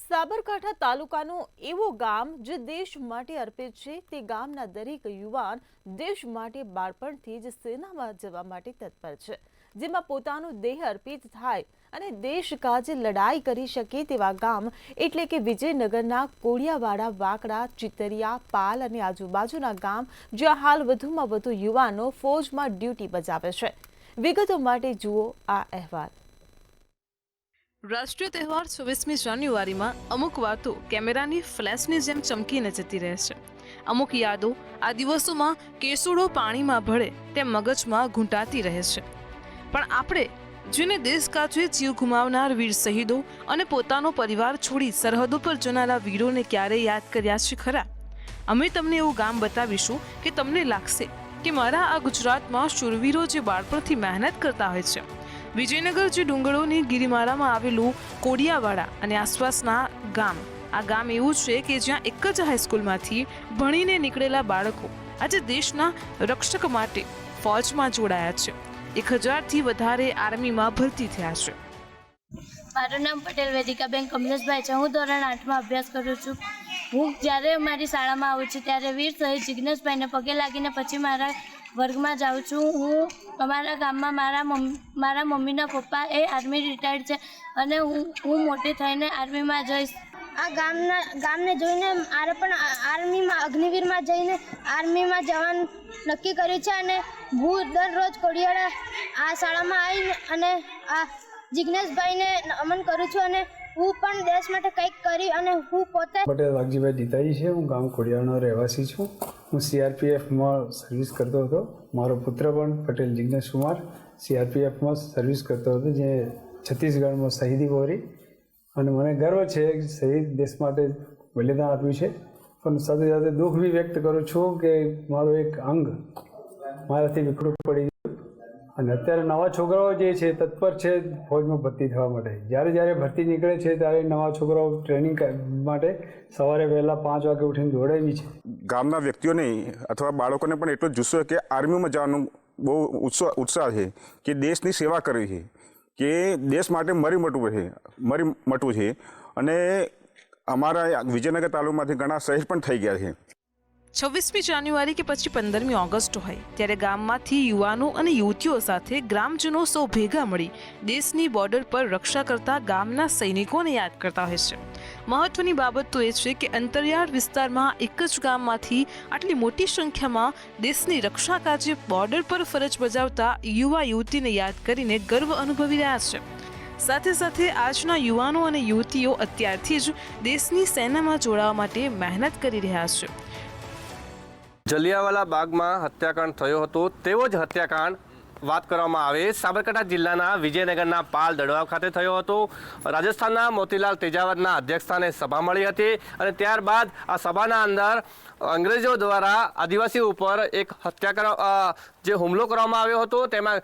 સાબરકાંઠા તાલુકાનું એવું ગામ જે દેશ માટે અર્પિત છે તે ગામના દરેક યુવાન દેશ માટે બાળપણથી જ સેનામાં જવા માટે તત્પર છે, જેમાં પોતાનું દેહ અર્પિત થાય અને દેશ કાજે લડાઈ કરી શકે તેવા ગામ એટલે કે વિજયનગરના કોડિયાવાડા, વાકડા, ચિતરિયા, પાલ અને આજુબાજુના ગામ જ્યાં હાલ વધુમાં વધુ યુવાનો ફોજમાં ડ્યુટી બજાવે છે। વિગતો માટે જુઓ આ અહેવાલ। રાષ્ટ્રીય તહેવાર 26મી જાન્યુઆરીમાં અમુક વાતો કેમેરાની ફ્લેશની જેમ ચમકીને જતી રહે છે। અમુક યાદો આ દિવસોમાં કેસુડો પાણીમાં ભળે તેમ મગજમાં ઘૂંટાતી રહે છે। પણ આપણે જેને દેશ કાજે જીવ ગુમાવનાર વીર શહીદો અને પોતાનો પરિવાર છોડી સરહદો પર જનારા વીરોને ક્યારે યાદ કર્યા છે ખરા? અમે તમને એવું ગામ બતાવીશું કે તમને લાગશે કે મારા આ ગુજરાતમાં શૂરવીરો જે બાળપણથી મહેનત કરતા હોય છે। વિજયનગર જે ડુંગરોની ગિરિમાળામાં આવેલું કોડિયાવાડા અને આસપાસના ગામ, આ ગામ એવું છે કે જ્યાં એક જ હાઈસ્કૂલમાંથી ભણીને નીકળેલા બાળકો આજે દેશના રક્ષક માટે ફોજમાં જોડાયા છે। 1000થી વધારે આર્મીમાં ભરતી થયા છે। મારું નામ પટેલ વેદિકાબેન કમલેશભાઈ છે। હું ધોરણ 8માં અભ્યાસ કરું છું। હું જ્યારે મારી શાળામાં આવું છું ત્યારે વીર શહીદ જિગ્નેશભાઈને પગે લાગીને પછી મારા વર્ગમાં જાઉં છું। હું અમારા ગામમાં મારા મમ્મીના પપ્પા એ આર્મી રિટાયર્ડ છે અને હું મોટી થઈને આર્મીમાં જઈશ। આ ગામને જોઈને મારે પણ આર્મીમાં અગ્નિવીરમાં જઈને આર્મીમાં જવાનું નક્કી કર્યું છે અને હું દરરોજ કોડિયાવાડા આ શાળામાં આવીને અને આ જિગ્નેશભાઈને નમન કરું છું અને હું પણ દેશ માટે કંઈક કરી અને હું પોતે પટેલ વાઘજીભાઈ દીતાજી છે। હું ગામ કોડિયાવાનો રહેવાસી છું। હું સીઆરપીએફમાં સર્વિસ કરતો હતો। મારો પુત્ર પણ પટેલ જિગ્નેશ કુમાર સીઆરપીએફમાં સર્વિસ કરતો હતો, જે છત્તીસગઢમાં શહીદી વહોરી, અને મને ગર્વ છે કે શહીદ દેશ માટે બલિદાન આપ્યું છે। પણ સાથે સાથે દુઃખ બી વ્યક્ત કરું છું કે મારું એક અંગ મારાથી વિખરૂટ પડી ગયું અને અત્યારે નવા છોકરાઓ જે છે તત્પર છે ફોજમાં ભરતી થવા માટે। જ્યારે ભરતી નીકળે છે ત્યારે નવા છોકરાઓ ટ્રેનિંગ માટે સવારે વહેલા 5 વાગે ઉઠીને દોડાવી છે। ગામના વ્યક્તિઓને અથવા બાળકોને પણ એટલો જુસ્સો કે આર્મીમાં જવાનું બહુ ઉત્સાહ છે કે દેશની સેવા કરવી છે, કે દેશ માટે મરી મટવું છે। અને અમારા વિજયનગર તાલુકામાંથી ઘણા શહીદ પણ થઈ ગયા છે। 26મી જાન્યુઆરી કે પછી 15મી ઓગસ્ટ હોય ત્યારે ગામમાંથી યુવાનો અને યુવતીઓ સાથે ગ્રામજનો સૌ ભેગા મળી દેશની બોર્ડર પર રક્ષા કરતા ગામના સૈનિકોને યાદ કરતા હોય છે। મહત્વની બાબત તો એ છે કે અંતરિયાળ વિસ્તારમાં એક જ ગામમાંથી આટલી મોટી સંખ્યામાં દેશની રક્ષા કાજે બોર્ડર પર ફરજ બજાવતા યુવા યુવતીને યાદ કરીને ગર્વ અનુભવી રહ્યા છે। સાથે સાથે આજના યુવાનો અને યુવતીઓ અત્યારથી જ દેશની સેનામાં જોડાવા માટે મહેનત કરી રહ્યા છે। જલિયાવાલા બાગમાં હત્યાકાંડ થયો હતો તેવો જ હત્યાકાંડ વાત કરવામાં આવે સાબરકાંઠા જિલ્લાના વિજયનગરના પાલ દડવાવ ખાતે થયો હતો। રાજસ્થાનના મોતીલાલ તેજાવતના અધ્યક્ષસ્થાને સભા મળી હતી અને ત્યારબાદ આ સભાના અંદર અંગ્રેજો દ્વારા આદિવાસીઓ ઉપર એક જે હુમલો કરવામાં આવ્યો હતો, તેમાં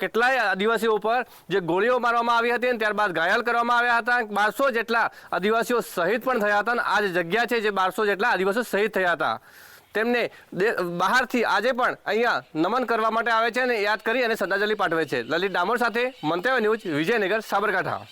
કેટલાય આદિવાસીઓ ઉપર જે ગોળીઓ મારવામાં આવી હતી અને ત્યારબાદ ઘાયલ કરવામાં આવ્યા હતા। 1200 જેટલા આદિવાસીઓ શહીદ પણ થયા હતા અને આ જે જગ્યા છે જે 1200 જેટલા આદિવાસીઓ શહીદ થયા હતા તેમને બહારથી આજે પણ અહીંયા નમન કરવા માટે આવે છે અને યાદ કરી અને શ્રદ્ધાંજલિ પાઠવે છે। લલિત ડામોર સાથે મંતવ્ય ન્યૂઝ, વિજયનગર, સાબરકાંઠા।